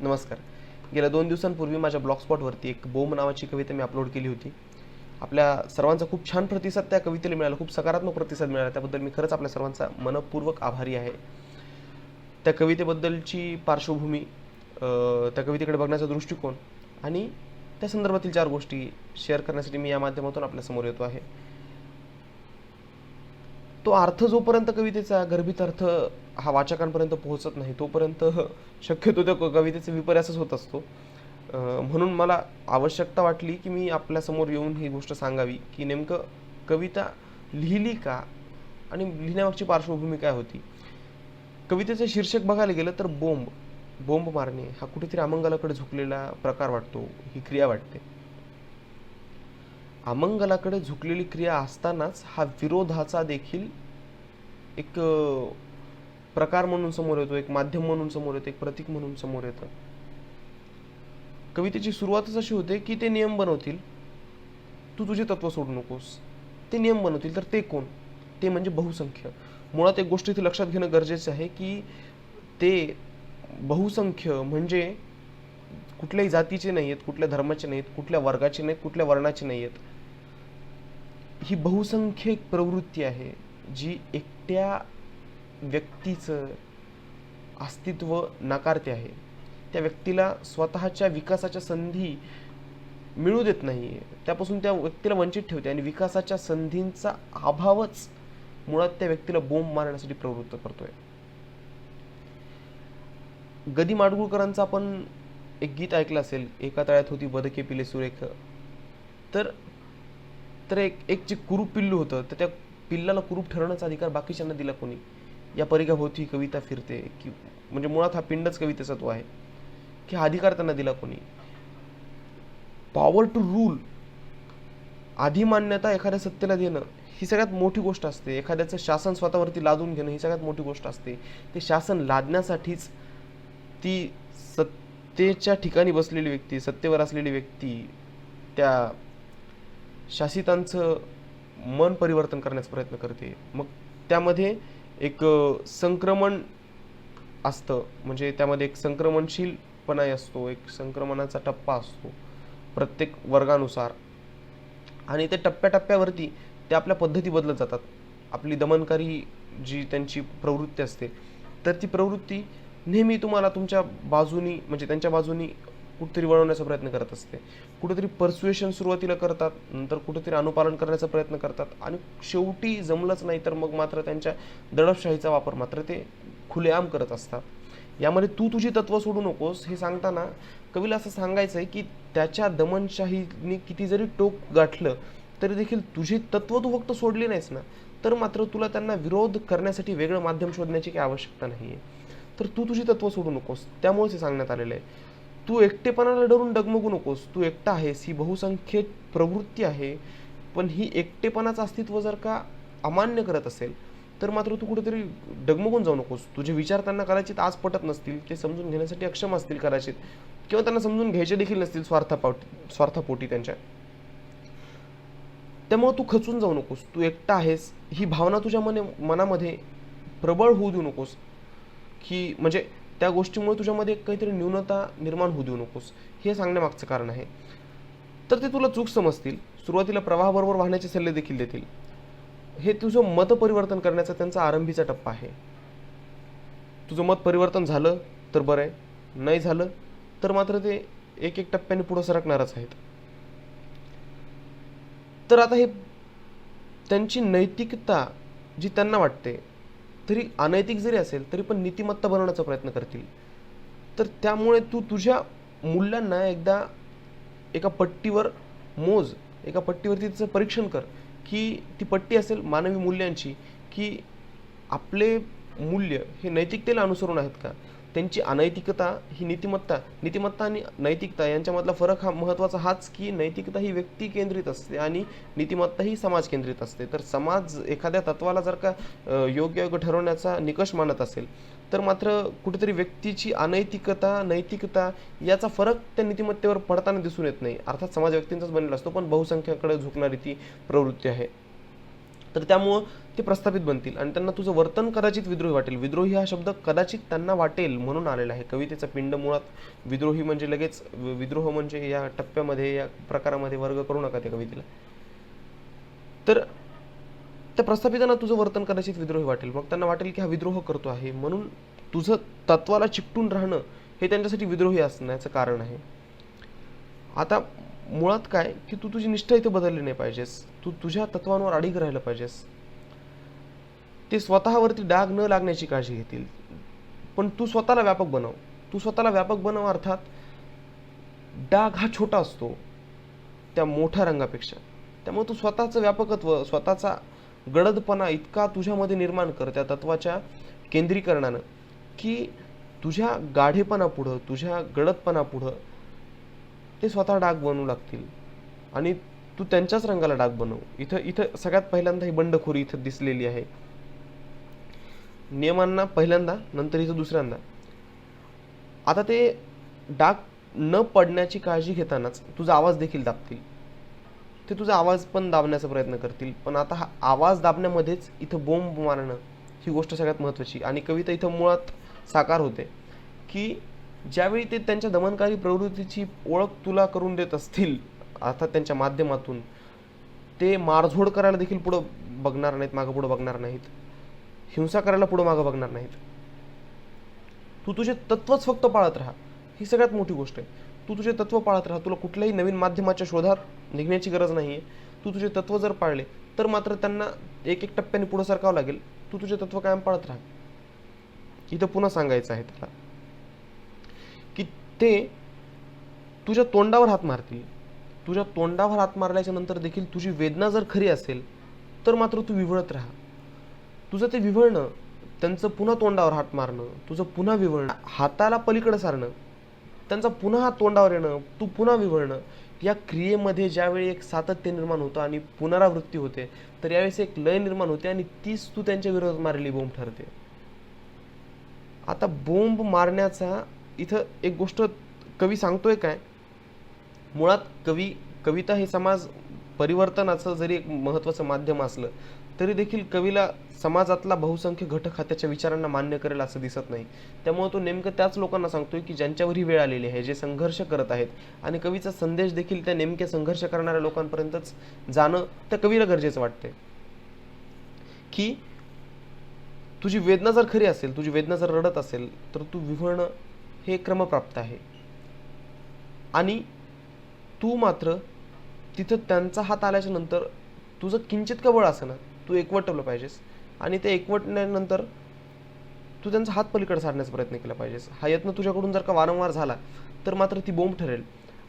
नमस्कार. गेल्या 2 दिवसांपूर्वी माझ्या ब्लॉगस्पॉटवरती एक बोंब नावाची कविता मी अपलोड केली होती. आपल्या सर्वांचा खूप छान प्रतिसाद त्या कवितेला मिळाला, खूप सकारात्मक प्रतिसाद मिळाला. त्याबद्दल मी खरंच आपल्या सर्वांचा मनःपूर्वक आभारी आहे. त्या कवितेबद्दलची पार्श्वभूमी, त्या कवितेकडे बघण्याचा दृष्टिकोन आणि त्या संदर्भातील 4 गोष्टी शेअर करण्यासाठी मी या माध्यमातून आपल्यासमोर येतो आहे. तो अर्थ जोपर्यंत कवितेचा गर्भित अर्थ हा वाचकांपर्यंत पोहोचत नाही तोपर्यंत शक्यतो त्या कवितेचा विपर्यासच होत असतो. म्हणून मला आवश्यकता वाटली की मी आपल्यासमोर येऊन ही गोष्ट सांगावी की नेमकं कविता लिहिली का आणि लिहिण्यामागची पार्श्वभूमी काय होती. कवितेचं शीर्षक बघायला गेलं तर बोंब मारणे हा कुठेतरी अमंगलाकडे झुकलेला प्रकार वाटतो, ही क्रिया वाटते. अमंगलाकडे झुकलेली क्रिया असतानाच हा विरोधाचा देखील एक प्रकार म्हणून समोर येतो, एक माध्यम म्हणून समोर येतो, एक प्रतीक म्हणून समोर येतं. कवितेची सुरुवातच अशी होते की ते नियम बनवतील, तू तुझे तत्व सोडू नकोस. ते नियम बनवतील, तर ते कोण? ते म्हणजे बहुसंख्य. मुळात एक गोष्ट इथे लक्षात घेणं गरजेचं आहे की ते बहुसंख्य म्हणजे कुठल्याही जातीचे नाही आहेत, कुठल्या धर्माचे नाहीत, कुठल्या वर्गाचे नाहीत, कुठल्या वर्णाचे नाही आहेत. ही बहुसंख्य प्रवृत्ती आहे जी एकट्या व्यक्तीचं अस्तित्व नाकारते आहे. त्या व्यक्तीला स्वतःच्या विकासाच्या संधी मिळू देत नाही, त्यापासून त्या व्यक्तीला वंचित ठेवते आणि विकासाच्या संधींचा अभावच मुळात त्या व्यक्तीला बोंब मारण्यासाठी प्रवृत्त करतोय. गदी माडगुळकरांचं आपण एक गीत ऐकलं असेल, एका तळ्यात होती बदके पिले सुरेख. तर तर एक एक जे कुरूप पिल्लू होतं, तर त्या पिल्लाला कुरूप ठरवण्याचा अधिकार बाकीच्यांना दिला कोणी? या परिघाभोवती कविता फिरते की म्हणजे मुळात हा पिंडच कवितेचा तो आहे की हा अधिकार त्यांना दिला कोणी? पॉवर टू रूल, अधिमान्यता एखाद्या सत्तेला देणं ही सगळ्यात मोठी गोष्ट असते. एखाद्याचं शासन स्वतःवरती लादून घेणं ही सगळ्यात मोठी गोष्ट असते. ते शासन लादण्यासाठीच ती सत्तेच्या ठिकाणी बसलेली व्यक्ती, सत्तेवर असलेली व्यक्ती त्या शासितांचं मन परिवर्तन करण्याचा प्रयत्न करते. मग त्यामध्ये एक संक्रमण असतं, म्हणजे त्यामध्ये एक संक्रमणशीलपणा असतो, एक संक्रमणाचा टप्पा असतो प्रत्येक वर्गानुसार. आणि त्या टप्प्याटप्प्यावरती ते आपल्या पद्धती बदलत जातात. आपली दमनकारी जी त्यांची प्रवृत्ती असते, तर ती प्रवृत्ती नेहमी तुम्हाला तुमच्या बाजूनी म्हणजे त्यांच्या बाजूनी कुठेतरी वळवण्याचा प्रयत्न करत असते. कुठेतरी पर्सुएशन सुरुवातीला करतात, नंतर कुठेतरी अनुपालन करण्याचा प्रयत्न करतात आणि शेवटी जमलंच नाही तर मग मात्र त्यांच्या दडपशाहीचा वापर मात्र ते खुलेआम करत असतात. यामध्ये तू तुझी तत्व सोडू नकोस हे सांगताना कवीला असं सांगायचं आहे की त्याच्या दमनशाहीने किती जरी टोक गाठलं तरी देखील तुझी तत्व तू फक्त सोडली नाहीस ना, तर मात्र तुला त्यांना विरोध करण्यासाठी वेगळं माध्यम शोधण्याची काही आवश्यकता नाही आहे. तर तू तुझी तत्व सोडू नकोस, त्यामुळेच हे सांगण्यात आलेलं आहे. तू एकटेपणाला डरून डगमगू नकोस. तू एकटा आहेस, ही बहुसंख्य प्रवृत्ती आहे, पण ही एकटेपणाचं अस्तित्व जर का अमान्य करत असेल तर मात्र तू कुठेतरी डगमगून जाऊ नकोस. तुझे विचार त्यांना कदाचित आज पटत नसतील, ते समजून घेण्यासाठी अक्षम असतील कदाचित, किंवा त्यांना समजून घ्यायचे देखील नसतील स्वार्थापोटी त्यांच्या. त्यामुळे तू खचून जाऊ नकोस. तू एकटा आहेस ही भावना तुझ्या मनामध्ये प्रबळ होऊ देऊ नकोस, की म्हणजे त्या गोष्टीमुळे तुझ्यामध्ये काहीतरी न्यूनता निर्माण होऊ देऊ नकोस. हे सांगण्यामागचं कारण आहे. तर ते तुला चूक समजतील, सुरुवातीला प्रवाहाबरोबर वाहण्याचे सल्ले देखील देतील. हे तुझं मत परिवर्तन करण्याचा त्यांचा आरंभीचा टप्पा आहे. तुझं मत परिवर्तन झालं तर बरं आहे, नाही झालं तर मात्र ते एक एक टप्प्याने पुढे सरकणारच आहेत. तर आता हे त्यांची नैतिकता जी त्यांना वाटते, तरी अनैतिक जरी असेल तरी पण नीतिमत्ता बनवण्याचा प्रयत्न करतील. तर त्यामुळे तू तुझ्या मूल्यांना एकदा एका पट्टीवर मोज, एका पट्टीवरती तिचं परीक्षण कर की ती पट्टी असेल मानवी मूल्यांची, की आपले मूल्य हे नैतिकतेला अनुसरून आहेत का? त्यांची अनैतिकता ही नीतिमत्ता आणि नैतिकता यांच्यामधला फरक हा महत्त्वाचा हाच की नैतिकता ही व्यक्ती केंद्रित असते आणि नीतिमत्ता ही समाज केंद्रित असते. तर समाज एखाद्या तत्वाला जर का योग्य ठरवण्याचा निकष मानत असेल तर मात्र कुठेतरी व्यक्तीची अनैतिकता नैतिकता याचा फरक त्या नीतिमत्तेवर पडताना दिसून येत नाही. अर्थात समाज व्यक्तींचाच बनलेला असतो, पण बहुसंख्याकडे झुकणारी ती प्रवृत्ती आहे. तर त्यामुळं ते प्रस्थापित बनतील आणि त्यांना तुझं वर्तन कदाचित विद्रोही वाटेल. विद्रोही हा शब्द कदाचित त्यांना वाटेल म्हणून आलेला आहे. कवितेचा पिंड मुळात विद्रोही म्हणजे लगेच विद्रोह म्हणजे या टप्प्यामध्ये या प्रकारामध्ये वर्ग करू नका त्या कवितेला. तर त्या प्रस्थापितांना तुझं वर्तन कदाचित विद्रोही वाटेल. मग त्यांना वाटेल की हा विद्रोह करतो आहे, म्हणून तुझं तत्वाला चिकटून राहणं हे त्यांच्यासाठी विद्रोही असण्याचं कारण आहे. आता मुळात काय की तू तुझी निष्ठा इथे बदलली नाही पाहिजेस. तू तुझ्या तत्वांवर अडिग राहिलं पाहिजेस. ते स्वतःवरती डाग न लागण्याची काळजी घेतील, पण तू स्वतःला व्यापक बनव. तू स्वतःला व्यापक बनव अर्थात डाग हा छोटा असतो त्या मोठ्या रंगापेक्षा. त्यामुळे तू स्वतःचं व्यापकत्व, स्वतःचा गडदपणा इतका तुझ्यामध्ये निर्माण कर त्या तत्वाच्या केंद्रीकरणानं की तुझ्या गाढेपणापुढं, तुझ्या गडदपणापुढं ते स्वतः डाग बनवू लागतील आणि तू त्यांच्याच रंगाला डाग बनव. इथं इथं सगळ्यात पहिल्यांदा ही बंडखोरी इथं दिसलेली आहे. नियमांना पहिल्यांदा, नंतर इथं दुसऱ्यांदा. आता ते डाग न पडण्याची काळजी घेतानाच तुझा आवाज देखील दाबतील. ते तुझा आवाज पण दाबण्याचा प्रयत्न करतील. पण आता हा आवाज दाबण्यामध्येच इथं बोंब मारणं ही गोष्ट सगळ्यात महत्त्वाची. आणि कविता इथं मुळात साकार होते की ज्यावेळी ते त्यांच्या दमनकारी प्रवृत्तीची ओळख तुला करून देत असतील, अर्थात त्यांच्या माध्यमातून, ते मारझोड करायला देखील पुढं बघणार नाहीत, मागं पुढं बघणार नाहीत, हिंसा करायला पुढं मागं बघणार नाहीत. तू तुझे तत्वच फक्त पाळत राहा, ही सगळ्यात मोठी गोष्ट आहे. तू तुझे तत्व पाळत राहा. तुला कुठल्याही नवीन माध्यमाच्या शोधात निघण्याची गरज नाही आहे. तू तुझे तत्व जर पाळले तर मात्र त्यांना एक एक टप्प्याने पुढं सरकावं लागेल. तू तुझे तत्व कायम पाळत राहा. इथं पुन्हा सांगायचं आहे त्याला की ते तुझ्या तोंडावर हात मारतील. तुझ्या तोंडावर हात मारल्याच्या नंतर देखील तुझी वेदना जर खरी असेल तर मात्र तू विव्हळत राहा. तुझं ते विव्हळणं, त्यांचं पुन्हा तोंडावर हात मारणं, तुझं पुन्हा विव्हळणं, हाताला पलीकडे सारणं, त्यांचा पुन्हा हात तोंडावर येणं, तू पुन्हा विव्हळणं, या क्रियेमध्ये ज्यावेळी एक सातत्य निर्माण होतं आणि पुनरावृत्ती होते तर यावेळेस एक लय निर्माण होते आणि तीच तू त्यांच्या विरोधात मारलेली बोंब ठरते. आता बोंब मारण्याचा इथं एक गोष्ट कवी सांगतोय काय, मुळात कविता हे समाज परिवर्तनाचं जरी एक महत्त्वाचं माध्यम असलं तरी देखील कवीला समाजातला बहुसंख्य घटक हा त्याच्या विचारांना मान्य करेल असं दिसत नाही. त्यामुळे तो नेमकं त्याच लोकांना सांगतोय की ज्यांच्यावर ही वेळ आलेली आहे, जे संघर्ष करत आहेत. आणि कवीचा संदेश देखील त्या नेमक्या संघर्ष करणाऱ्या लोकांपर्यंतच जाणं त्या कवीला गरजेचं वाटतंय की तुझी वेदना जर खरी असेल, तुझी वेदना जर रडत असेल तर तू विव्हळणं हे क्रमप्राप्त आहे. आणि तू मात्र तिथं त्यांचा हात आल्याच्या नंतर तुझं किंचित का बळ असं ना, तू एकवटलं पाहिजेस. आणि ते एकवटल्यानंतर तू त्यांचा हात पलीकडे सारण्याचा प्रयत्न केला पाहिजेस. हा यत्न तुझ्याकडून जर का वारंवार झाला तर मात्र ती बोंब ठरेल.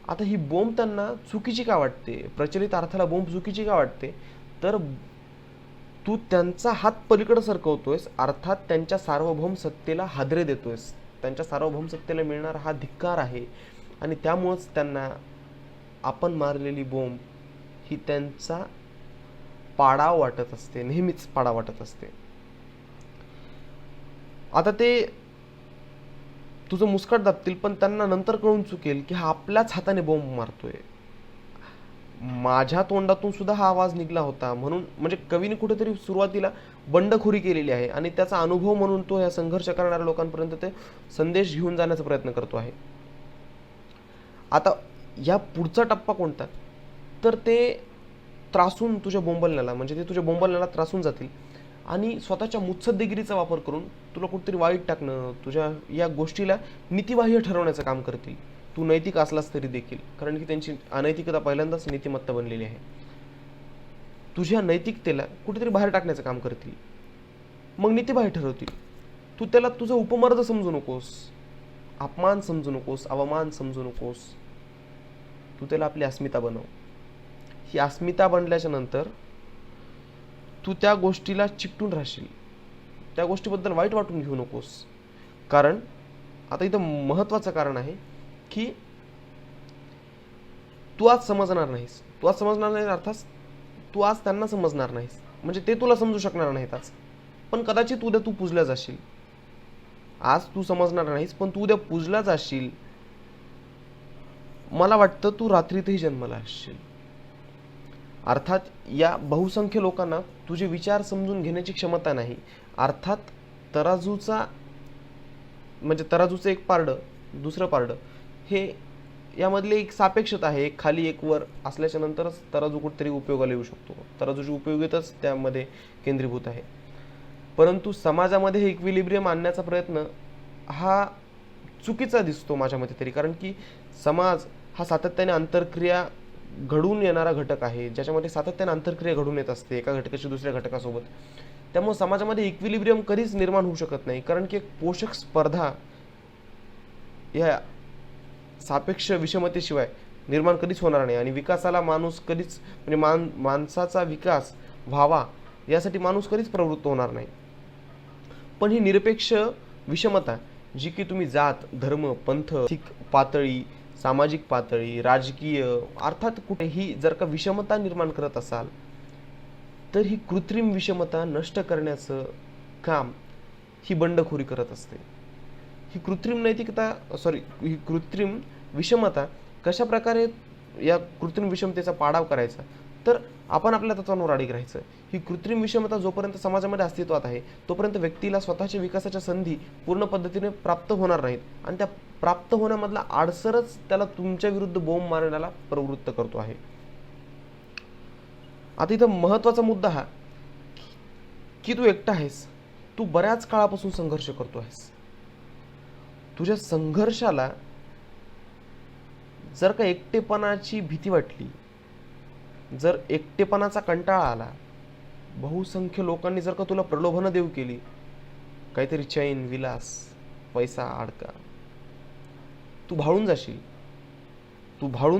आता ही बोंब त्यांना चुकीची का वाटते, प्रचलित अर्थाला बोंब चुकीची का वाटते, तर तू त्यांचा हात पलीकडे सरकवतोयस, अर्थात त्यांच्या सार्वभौम सत्तेला हादरे देतोयस. त्यांच्या सार्वभौम सत्तेला मिळणारा हा धिक्कार आहे. आणि त्यामुळंच त्यांना आपण मारलेली बोंब ही त्यांचा पाडाव वाटत असते, नेहमीच पाडाव वाटत असते. आता ते तुझं मुस्काट दाबतील, पण त्यांना नंतर कळून चुकेल की हा आपल्याच हाताने बोंब मारतोय. माझ्या तोंडातून सुद्धा हा आवाज निघला होता. म्हणून म्हणजे कवीने कुठेतरी सुरुवातीला बंडखोरी केलेली आहे आणि त्याचा अनुभव म्हणून तो या संघर्ष करणाऱ्या लोकांपर्यंत ते संदेश घेऊन जाण्याचा प्रयत्न करतो आहे. आता या पुढचा टप्पा कोणता, तर ते त्रासून तुझ्या बोंबलण्याला, म्हणजे ते तुझ्या बोंबलण्याला त्रासून जातील आणि स्वतःच्या मुत्सद्देगिरीचा वापर करून तुला कुठेतरी वाईट टाकणं, तुझ्या या गोष्टीला नीतिबाह्य ठरवण्याचं काम करतील. तू नैतिक असलास तरी देखील, कारण की त्यांची अनैतिकता पहिल्यांदाच नीतिमत्ता बनलेली आहे. तुझ्या नैतिकतेला कुठेतरी बाहेर टाकण्याचं काम करतील, मग नीतिबाह्य ठरवतील. तू त्याला तुझं उपमर्द समजू नकोस, अपमान समजू नकोस, अवमान समजू नकोस. तू त्याला आपली अस्मिता बनव. ही अस्मिता बनल्याच्या नंतर तू त्या गोष्टीला चिकटून राहशील, त्या गोष्टीबद्दल वाईट वाटून घेऊ नकोस. कारण आता इथं महत्त्वाचं कारण आहे की तू आज समजणार नाहीस. तू आज समजणार नाही अर्थात तू आज त्यांना समजणार नाहीस, म्हणजे ते तुला समजू शकणार नाहीत आज. पण कदाचित उद्या तू पूजल्या जाशील. आज तू समजणार नाहीस, पण तू उद्या पूजला जाशील. मला वाटतं तू रात्रीतही जन्माला असशील. अर्थात या बहुसंख्य लोकांना तुझे विचार समजून घेण्याची क्षमता नाही. अर्थात तराजूचा म्हणजे तराजूचं एक पारडं दुसरं पारडं हे यामधली एक सापेक्षता आहे. एक खाली एक वर असल्याच्या नंतरच तराजू कुठेतरी उपयोगाला येऊ शकतो. तराजूची उपयोगिताच त्यामध्ये केंद्रीभूत आहे. परंतु समाजामध्ये हे इक्विलिब्रियम आणण्याचा प्रयत्न हा चुकीचा दिसतो माझ्या मते तरी. कारण की समाज हा सातत्याने आंतरक्रिया घडून येणारा घटक आहे, ज्याच्यामध्ये सातत्याने आंतरक्रिया घडून येत असते एका घटकाशी दुसऱ्या घटकासोबत. त्यामुळे समाजामध्ये इक्विलिब्रियम कधीच निर्माण होऊ शकत नाही. कारण की एक पोषक स्पर्धा या सापेक्ष विषमतेशिवाय निर्माण कधीच होणार नाही. आणि विकासाला माणूस कधीच म्हणजे माणसाचा विकास व्हावा यासाठी माणूस कधीच प्रवृत्त होणार नाही. पण ही निरपेक्ष विषमता जी की तुम्ही जात, धर्म, पंथ, आर्थिक पातळी, सामाजिक पातळी, राजकीय अर्थात कुठेही जर का विषमता निर्माण करत असाल तर ही कृत्रिम विषमता नष्ट करण्याचं काम ही बंडखोरी करत असते. ही कृत्रिम ही कृत्रिम विषमता कशा प्रकारे या कृत्रिम विषमतेचा पाडाव करायचा, तर आपण आपल्या तत्वांवर अडीक राहायचं. ही कृत्रिम विषमता जोपर्यंत समाजामध्ये अस्तित्वात आहे तोपर्यंत व्यक्तीला स्वतःच्या विकासाच्या संधी पूर्ण पद्धतीने प्राप्त होणार नाहीत. आणि त्या प्राप्त होण्यामधला आडसरच त्याला तुमच्या विरुद्ध बोंब मारण्याला प्रवृत्त करतो आहे. आता इथं महत्त्वाचा मुद्दा हा की तू एकटा आहेस. तू बऱ्याच काळापासून संघर्ष करतो आहेस. तुझ्या संघर्षाला जर का एकटेपणाची भीती वाटली, जर एकटेपणाचा कंटाळा आला, बहुसंख्य लोकांनी जर का तुला प्रलोभनं देऊ केली, काहीतरी चैन, विलास, पैसा, अडका, तू भाळून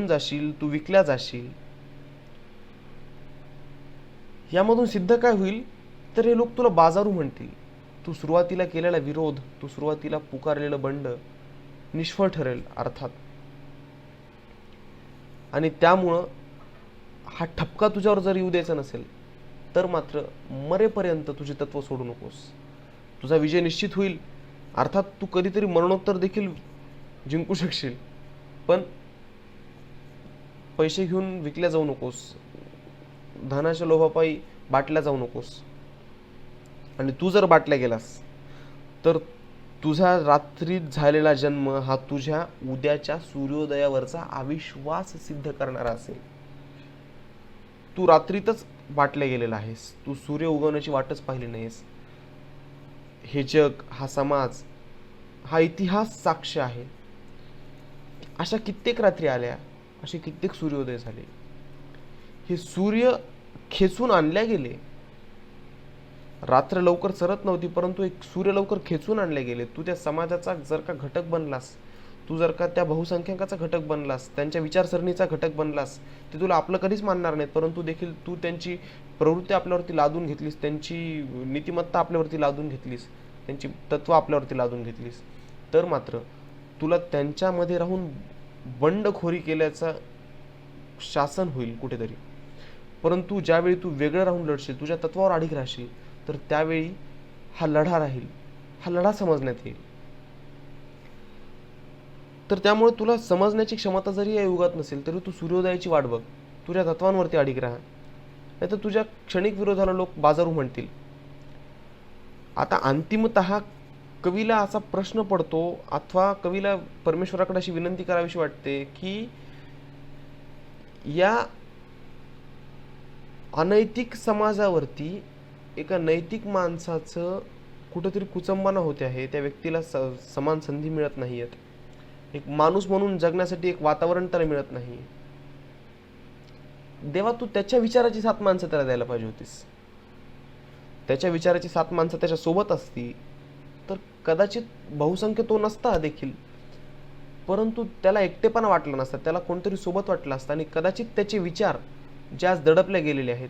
जाशील, तू विकल्या जाशील. यामधून सिद्ध काय होईल तर हे लोक तुला बाजारू म्हणतील. तू सुरुवातीला केलेला विरोध, तू सुरुवातीला पुकारलेलं बंड निष्फळ ठरेल अर्थात. आणि त्यामुळं हा ठपका तुझ्यावर जर येऊ द्यायचा नसेल तर मात्र मरेपर्यंत तुझे तत्व सोडू नकोस. तुझा विजय निश्चित होईल. अर्थात तू कधीतरी मरणोत्तर देखील जिंकू शकशील, पण पैसे घेऊन विकल्या जाऊ नकोस, धनाच्या लोभापायी बाटल्या जाऊ नकोस. आणि तू जर बाटल्या गेलास तर तुझा रात्रीत झालेला जन्म हा तुझ्या उद्याच्या सूर्योदयावरचा अविश्वास सिद्ध करणारा असेल. तू रात्रीतच बाटल्या गेलेला आहेस. तू सूर्य उगवण्याची वाटच पाहिली नाहीस. हे जग, हा समाज, हा इतिहास साक्ष आहे. अशा कित्येक रात्री आल्या, असे कित्येक सूर्योदय झाले. हे सूर्य खेचून आणल्या गेले. रात्र लवकर सरत नव्हती, परंतु एक सूर्य लवकर खेचून आणले गेले. तू त्या समाजाचा जर का घटक बनलास, तू जर का त्या बहुसंख्याकाचा घटक बनलास, त्यांच्या विचारसरणीचा घटक बनलास, ते तुला आपलं कधीच मानणार नाहीत, परंतु देखील तू त्यांची प्रवृत्ती आपल्यावरती लादून घेतलीस, त्यांची नीतिमत्ता आपल्यावरती लादून घेतलीस, त्यांची तत्व आपल्यावरती लादून घेतलीस, तर मात्र तुला त्यांच्यामध्ये राहून बंडखोरी केल्याचा शासन होईल कुठेतरी. परंतु ज्यावेळी तू वेगळं राहून लढशील, तुझ्या तत्वावर अडीक राहशील, तर त्यावेळी हा लढा राहील, हा लढा समजण्यात येईल. तर त्यामुळे तुला समजण्याची क्षमता जरी या युगात नसेल तरी तू सूर्योदयाची वाट बघ, तुझ्या तत्वांवरती अडीक राहा, नाहीतर तुझ्या क्षणिक विरोधाला लोक बाजारू म्हणतील. आता अंतिमतः कवीला असा प्रश्न पडतो, अथवा कवीला परमेश्वराकडे अशी विनंती करावीशी वाटते की या अनैतिक समाजावरती एका नैतिक माणसाचं कुठेतरी कुचंबना होते आहे. त्या व्यक्तीला समान संधी मिळत नाहीयेत. एक माणूस म्हणून जगण्यासाठी एक वातावरण त्याला मिळत नाही. देवा, तू त्याच्या विचाराची 7 माणसं त्याला द्यायला पाहिजे होतीस. त्याच्या विचाराची 7 माणसं त्याच्या सोबत असती तर कदाचित बहुसंख्य तो नसता देखील, परंतु त्याला एकटेपणा वाटला नसता, त्याला कोणतरी सोबत वाटलं असतं. आणि कदाचित त्याचे विचार जे आज दडपले गेलेले आहेत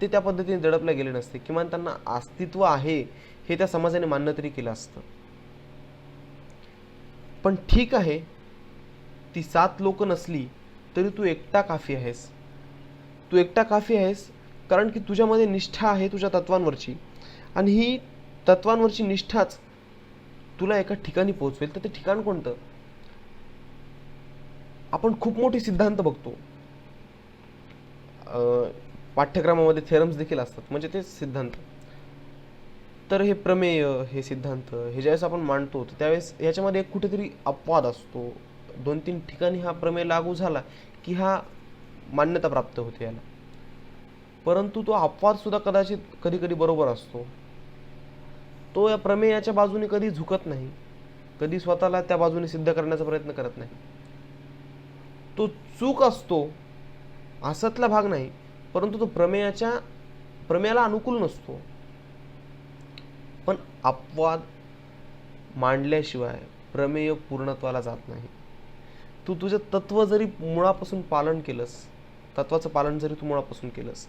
ते त्या पद्धतीने दडपले गेले नसते. किमान त्यांना अस्तित्व आहे हे त्या समाजाने मान्य तरी केलं असतं. पण ठीक आहे, ती 7 लोक नसली तरी तू एकटा काफी आहेस. तू एकटा काफी आहेस कारण की तुझ्यामध्ये निष्ठा आहे तुझ्या तत्वांवरची, आणि ही तत्वांवरची निष्ठाच तुला एका ठिकाणी पोहोचवेल. तर ते ठिकाण कोणतं? आपण खूप मोठी सिद्धांत बघतो. पाठ्यक्रमामध्ये थेरम्स देखील असतात, म्हणजे ते सिद्धांत. तर हे प्रमेय, हे सिद्धांत, हे ज्यावेळेस आपण मांडतो तर त्यावेळेस याच्यामध्ये एक कुठेतरी अपवाद असतो. 2-3 ठिकाणी हा प्रमेय लागू झाला की हा मान्यता प्राप्त होते याला. परंतु तो अपवाद सुद्धा कदाचित कधी कधी बरोबर असतो. तो या प्रमेयाच्या बाजूने कधी झुकत नाही, कधी स्वतःला त्या बाजूने सिद्ध करण्याचा प्रयत्न करत नाही. तो चूक असतो असतला भाग नाही, परंतु तो प्रमेयाला अनुकूल नसतो. पण अपवाद मांडल्याशिवाय प्रमेय पूर्णत्वाला जात नाही. तू तुझं तत्व जरी मुळापासून पालन केलंस, तत्वाचं पालन जरी तू मुळापासून केलंस,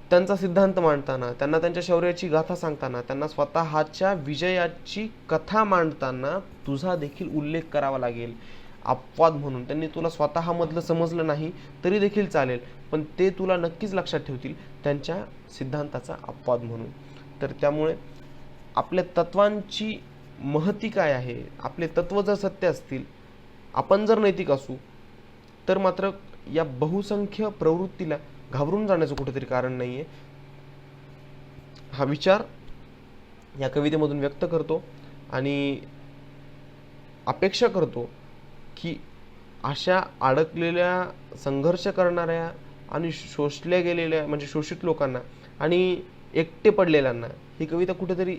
त्यांचा सिद्धांत मांडताना, त्यांना त्यांच्या शौर्याची गाथा सांगताना, त्यांना स्वतःच्या विजयाची कथा मांडताना तुझा देखील उल्लेख करावा लागेल अपवाद म्हणून. त्यांनी तुला स्वतःमधलं समजलं नाही तरी देखील चालेल, पण ते तुला नक्कीच लक्षात ठेवतील त्यांच्या सिद्धांताचा अपवाद म्हणून. तर त्यामुळे आपल्या तत्वांची महती काय आहे, आपले तत्व जर सत्य असतील, आपण जर नैतिक असू, तर मात्र या बहुसंख्य प्रवृत्तीला घाबरून जाण्याचं कुठेतरी कारण नाही आहे. हा विचार या कवितेमधून व्यक्त करतो आणि अपेक्षा करतो की अशा अडकलेल्या, संघर्ष करणाऱ्या आणि शोषल्या गेलेल्या, म्हणजे शोषित लोकांना आणि एकटे पडलेल्यांना ही कविता कुठेतरी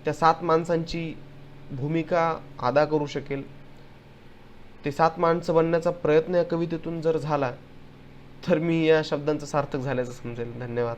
त्या 7 माणसांची भूमिका अदा करू शकेल. ते 7 माणसं बनण्याचा प्रयत्न या कवितेतून जर झाला तर मी या शब्दांचं सार्थक झाल्याचं समजेल. धन्यवाद.